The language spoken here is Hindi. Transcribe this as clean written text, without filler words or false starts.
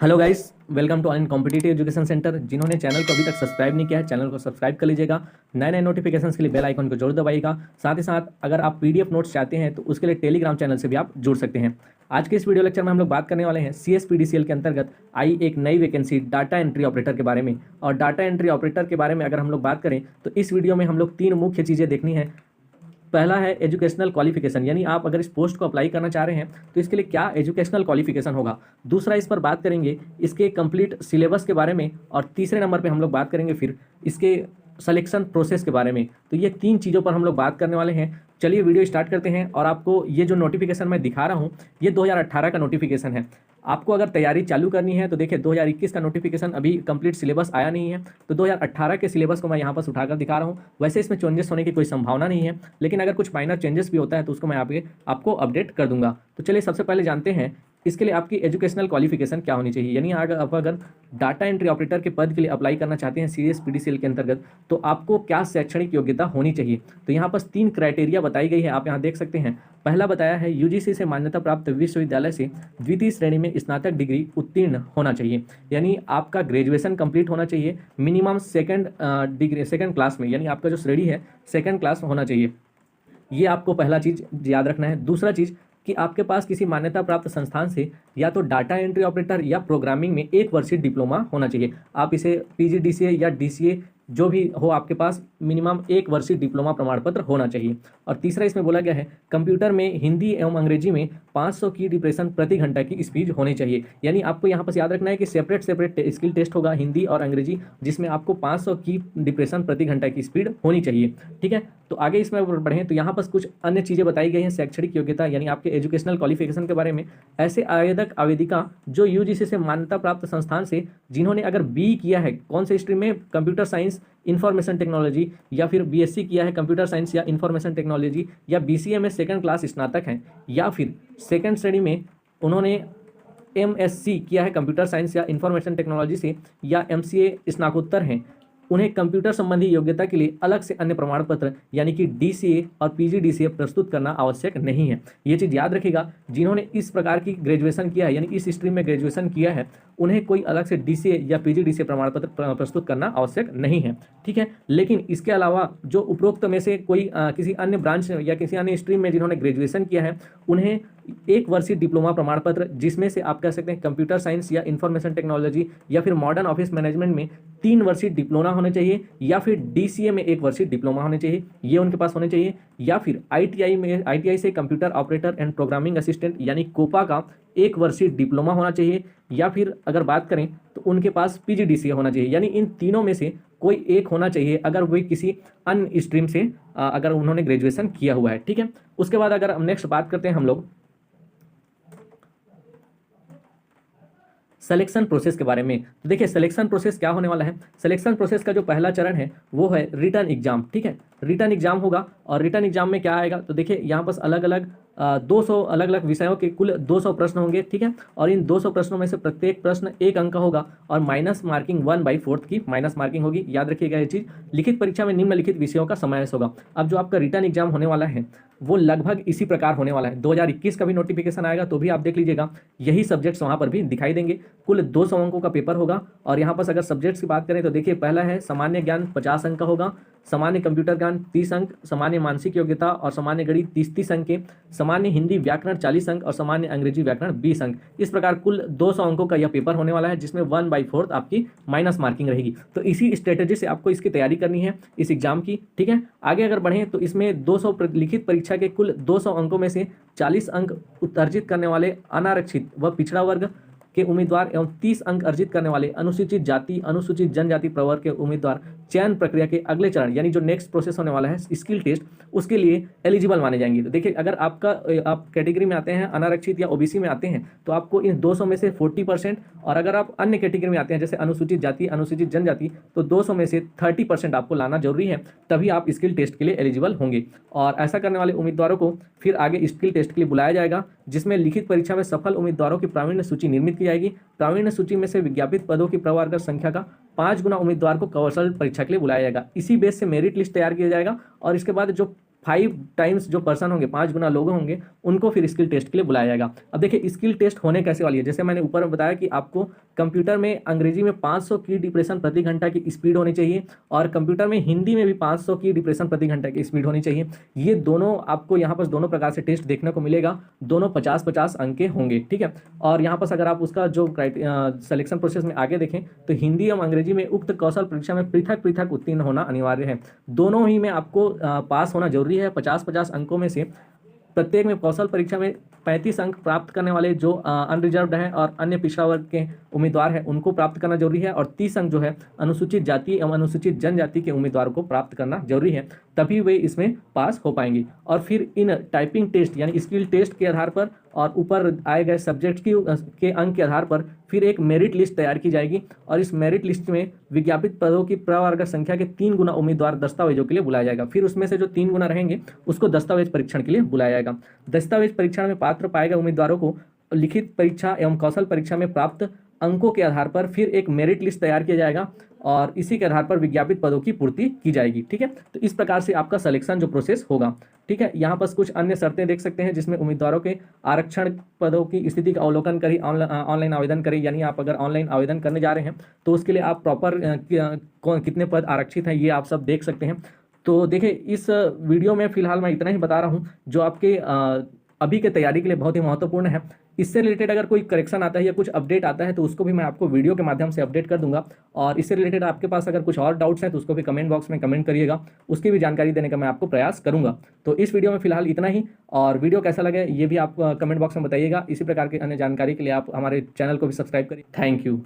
Hello guys, welcome to on competitive education centre. जिन्होंने चैनल को अभी तक सब्सक्राइब नहीं किया है, चैनल को सब्सक्राइब कर लीजिएगा। नए नए नोटिफिकेशंस के लिए बेल आइकन को जरूर दबाइएगा। साथ ही साथ अगर आप पीडीएफ नोट्स चाहते हैं तो उसके लिए टेलीग्राम चैनल से भी आप जुड़ सकते हैं। आज के इस वीडियो लेक्चर में हम लोग बात करने वाले हैं CSPDCL के अंतर्गत आई एक नई वैकेंसी डाटा एंट्री ऑपरेटर के बारे में। और डाटा एंट्री ऑपरेटर के बारे में अगर हम लोग बात करें तो इस वीडियो में हम लोग 3 मुख्य चीज़ें देखनी है। पहला है एजुकेशनल क्वालिफिकेशन, यानी आप अगर इस पोस्ट को अप्लाई करना चाह रहे हैं तो इसके लिए क्या एजुकेशनल क्वालिफिकेशन होगा। दूसरा, इस पर बात करेंगे इसके कंप्लीट सिलेबस के बारे में। और तीसरे नंबर पे हम लोग बात करेंगे फिर इसके सिलेक्शन प्रोसेस के बारे में। तो ये 3 चीज़ों पर हम लोग बात करने वाले हैं। चलिए वीडियो स्टार्ट करते हैं। और आपको ये जो नोटिफिकेशन मैं दिखा रहा हूँ ये 2018 का नोटिफिकेशन है। आपको अगर तैयारी चालू करनी है तो देखिए 2021 का नोटिफिकेशन अभी कंप्लीट सिलेबस आया नहीं है, तो 2018 के सिलेबस को मैं यहाँ पर उठाकर दिखा रहा हूँ। वैसे इसमें चेंजेस होने की कोई संभावना नहीं है, लेकिन अगर कुछ माइनर चेंजेस भी होता है तो उसको मैं आपको अपडेट कर दूंगा। तो चलिए सबसे पहले जानते हैं इसके लिए आपकी एजुकेशनल क्वालिफिकेशन क्या होनी चाहिए। यानी अगर डाटा एंट्री ऑपरेटर के पद के लिए अप्लाई करना चाहते हैं CSPDCL के अंतर्गत तो आपको क्या शैक्षणिक योग्यता होनी चाहिए। तो यहाँ पर 3 क्राइटेरिया बताई गई है, आप यहाँ देख सकते हैं। पहला बताया है UGC से मान्यता प्राप्त विश्वविद्यालय से द्वितीय श्रेणी में स्नातक डिग्री उत्तीर्ण होना चाहिए। यानी आपका ग्रेजुएशन कंप्लीट होना चाहिए मिनिमम सेकंड क्लास में, यानी आपका जो श्रेणी है सेकंड क्लास होना चाहिए। ये आपको पहला चीज़ याद रखना है। दूसरा चीज़ कि आपके पास किसी मान्यता प्राप्त संस्थान से या तो डाटा एंट्री ऑपरेटर या प्रोग्रामिंग में 1 वर्षीय डिप्लोमा होना चाहिए। आप इसे PGDCA या DCA जो भी हो आपके पास मिनिमम 1 वर्षीय डिप्लोमा प्रमाण पत्र होना चाहिए। और तीसरा इसमें बोला गया है कंप्यूटर में हिंदी एवं अंग्रेजी में 500 की डिप्रेशन प्रति घंटा की स्पीड होनी चाहिए। यानी आपको यहाँ पर याद रखना है कि सेपरेट स्किल टेस्ट होगा हिंदी और अंग्रेजी, जिसमें आपको 500 की डिप्रेशन प्रति घंटा की स्पीड होनी चाहिए। ठीक है, तो आगे इसमें बढ़ें तो यहाँ पर कुछ अन्य चीज़ें बताई गई हैं शैक्षणिक योग्यता यानी आपके एजुकेशनल क्वालिफिकेशन के बारे में। ऐसे आवेदक आवेदिका जो UGC से मान्यता प्राप्त संस्थान से जिन्होंने अगर BE किया है कौन से स्ट्रीम में, कंप्यूटर साइंस इंफॉर्मेशन टेक्नोलॉजी, या फिर BSc किया है कंप्यूटर साइंस या इंफॉर्मेशन टेक्नोलॉजी, या BCA में सेकंड क्लास स्नातक हैं, या फिर सेकंड श्रेणी में उन्होंने MSc किया है कंप्यूटर साइंस या इंफॉर्मेशन टेक्नोलॉजी से, या MCA स्नातकोत्तर हैं, उन्हें कंप्यूटर संबंधी योग्यता के लिए अलग से अन्य प्रमाण पत्र यानी कि DCA और PGDCA प्रस्तुत करना आवश्यक नहीं है। ये चीज़ याद रखिएगा, जिन्होंने इस प्रकार की ग्रेजुएशन किया है यानी इस स्ट्रीम में ग्रेजुएशन किया है उन्हें कोई अलग से DCA या PGDCA प्रमाण पत्र प्रस्तुत करना आवश्यक नहीं है। ठीक है, लेकिन इसके अलावा जो उपरोक्त में से कोई किसी अन्य ब्रांच या किसी अन्य स्ट्रीम में जिन्होंने ग्रेजुएशन किया है उन्हें 1 वर्षीय डिप्लोमा प्रमाण पत्र, जिसमें से आप कह सकते हैं कंप्यूटर साइंस या इंफॉर्मेशन टेक्नोलॉजी या फिर मॉडर्न ऑफिस मैनेजमेंट में 3 वर्षीय डिप्लोमा होने चाहिए, या फिर DCA में 1 वर्षीय डिप्लोमा होने चाहिए, ये उनके पास होने चाहिए। या फिर ITI से computer operator and programming assistant यानी कोपा का 1 वर्षीय डिप्लोमा होना चाहिए। या फिर अगर बात करें तो उनके पास PGDCA होना चाहिए। यानी इन तीनों में से कोई एक होना चाहिए अगर वही किसी अन्य स्ट्रीम से अगर उन्होंने ग्रेजुएशन किया हुआ है। ठीक है, उसके बाद अगर हम नेक्स्ट बात करते हैं हम लोग सिलेक्शन प्रोसेस के बारे में। तो देखिए सिलेक्शन प्रोसेस क्या होने वाला है। सिलेक्शन प्रोसेस का जो पहला चरण है वो है रिटन एग्जाम। ठीक है, रिटन एग्जाम होगा। और रिटन एग्जाम में क्या आएगा तो देखिए यहाँ पर अलग अलग 200 अलग अलग विषयों के कुल 200 प्रश्न होंगे। ठीक है, और इन 200 प्रश्नों में से प्रत्येक प्रश्न 1 अंक का होगा और माइनस मार्किंग 1/4 की माइनस मार्किंग होगी। याद रखिएगा ये चीज़। लिखित परीक्षा में निम्नलिखित विषयों का समावेश होगा। अब जो आपका रिटन एग्जाम होने वाला है वो लगभग इसी प्रकार होने वाला है। 2021 का भी नोटिफिकेशन आएगा तो भी आप देख लीजिएगा, यही सब्जेक्ट्स वहाँ पर भी दिखाई देंगे। कुल 200 अंकों का पेपर होगा। और यहाँ पर अगर सब्जेक्ट्स की बात करें तो देखिए पहला है सामान्य ज्ञान 50 अंक का होगा, सामान्य कंप्यूटर ज्ञान 30 अंक, सामान्य मानसिक योग्यता और सामान्य गणित 30 अंक के, सामान्य हिंदी व्याकरण 40 अंक और सामान्य अंग्रेजी व्याकरण 20 अंक। इस प्रकार कुल 200 अंकों का यह पेपर होने वाला है, जिसमें 1/4 आपकी माइनस मार्किंग रहेगी। तो इसी स्ट्रेटेजी से आपको इसकी तैयारी करनी है इस एग्जाम की। ठीक है, आगे अगर बढ़ें तो इसमें 200 लिखित परीक्षा के कुल 200 अंकों में से 40 अंक अर्जित करने वाले अनारक्षित व पिछड़ा वर्ग के उम्मीदवार एवं 30 अंक अर्जित करने वाले अनुसूचित जाति अनुसूचित जनजाति प्रवर्ग के उम्मीदवार चयन प्रक्रिया के अगले चरण यानी जो नेक्स्ट प्रोसेस होने वाला है स्किल टेस्ट, उसके लिए एलिजिबल माने जाएंगे। तो देखिए अगर आप कैटेगरी में आते हैं अनारक्षित या OBC में आते हैं तो आपको इन 200 में से 40%, और अगर आप अन्य कैटेगरी में आते हैं जैसे अनुसूचित जाति अनुसूचित जनजाति तो 200 में से 30% आपको लाना जरूरी है, तभी आप स्किल टेस्ट के लिए एलिजिबल होंगे। और ऐसा करने वाले उम्मीदवारों को फिर आगे स्किल टेस्ट के लिए बुलाया जाएगा, जिसमें लिखित परीक्षा में सफल उम्मीदवारों की प्रावीण्य सूची निर्मित की जाएगी। प्रावीण्य सूची में से विज्ञापित पदों की प्रवर्ग संख्या का 5 गुना उम्मीदवार को कौशल परीक्षा के लिए बुलाया जाएगा। इसी बेस से मेरिट लिस्ट तैयार किया जाएगा और इसके बाद जो 5 टाइम्स जो पर्सन होंगे, 5 गुना लोग होंगे, उनको फिर स्किल टेस्ट के लिए बुलाया जाएगा। अब देखिए स्किल टेस्ट होने कैसे वाली है, जैसे मैंने ऊपर में बताया कि आपको कंप्यूटर में अंग्रेजी में 500 की डिप्रेशन प्रति घंटा की स्पीड होनी चाहिए और कंप्यूटर में हिंदी में भी 500 की डिप्रेशन प्रति घंटा की स्पीड होनी चाहिए। ये दोनों आपको यहाँ पर दोनों प्रकार से टेस्ट देखने को मिलेगा, दोनों 50-50 अंक के होंगे, ठीक है। और यहाँ पर अगर आप उसका जो सिलेक्शन प्रोसेस में आगे देखें तो हिंदी एवं अंग्रेजी में उक्त कौशल परीक्षा में पृथक पृथक उत्तीर्ण होना अनिवार्य है। दोनों ही में आपको पास होना जरूरी है। 50-50 अंकों में से प्रत्येक में कौशल परीक्षा में 35 अंक प्राप्त करने वाले जो अनरिजर्व्ड हैं और अन्य पिछड़ा वर्ग के उम्मीदवार हैं उनको प्राप्त करना जरूरी है, और 30 अंक जो है अनुसूचित जाति एवं अनुसूचित जनजाति के उम्मीदवारों को प्राप्त करना जरूरी है, तभी वे इसमें पास हो पाएंगे। और फिर इन टाइपिंग टेस्ट यानी स्किल टेस्ट के आधार पर और ऊपर आए गए सब्जेक्ट के अंक के आधार पर फिर एक मेरिट लिस्ट तैयार की जाएगी, और इस मेरिट लिस्ट में विज्ञापित पदों की प्रवर्ग संख्या के 3 गुना उम्मीदवार दस्तावेजों के लिए बुलाया जाएगा। फिर उसमें से जो 3 गुना रहेंगे उसको दस्तावेज परीक्षण के लिए बुलाया जाएगा। दस्तावेज परीक्षण में पात्र पाए गए उम्मीदवारों को लिखित परीक्षा एवं कौशल परीक्षा में प्राप्त अंकों के आधार पर फिर एक मेरिट लिस्ट तैयार किया जाएगा और इसी के आधार पर विज्ञापित पदों की पूर्ति की जाएगी, ठीक है। तो इस प्रकार से आपका सिलेक्शन जो प्रोसेस होगा, ठीक है। यहाँ पर कुछ अन्य शर्तें देख सकते हैं जिसमें उम्मीदवारों के आरक्षण पदों की स्थिति का अवलोकन करें, ऑनलाइन आवेदन करें, यानी आप अगर ऑनलाइन आवेदन करने जा रहे हैं तो उसके लिए आप प्रॉपर कितने पद आरक्षित हैं ये आप सब देख सकते हैं। तो देखिए इस वीडियो में फिलहाल मैं इतना ही बता रहा हूँ जो आपके अभी के तैयारी के लिए बहुत ही महत्वपूर्ण है। इससे रिलेटेड अगर कोई करेक्शन आता है या कुछ अपडेट आता है तो उसको भी मैं आपको वीडियो के माध्यम से अपडेट कर दूंगा, और इससे रिलेटेड आपके पास अगर कुछ और डाउट्स हैं तो उसको भी कमेंट बॉक्स में कमेंट करिएगा, उसकी भी जानकारी देने का मैं आपको प्रयास करूंगा। तो इस वीडियो में फिलहाल इतना ही, और वीडियो कैसा लगे ये भी आप कमेंट बॉक्स में बताइएगा। इसी प्रकार की अन्य जानकारी के लिए आप हमारे चैनल को भी सब्सक्राइब करिए। Thank you.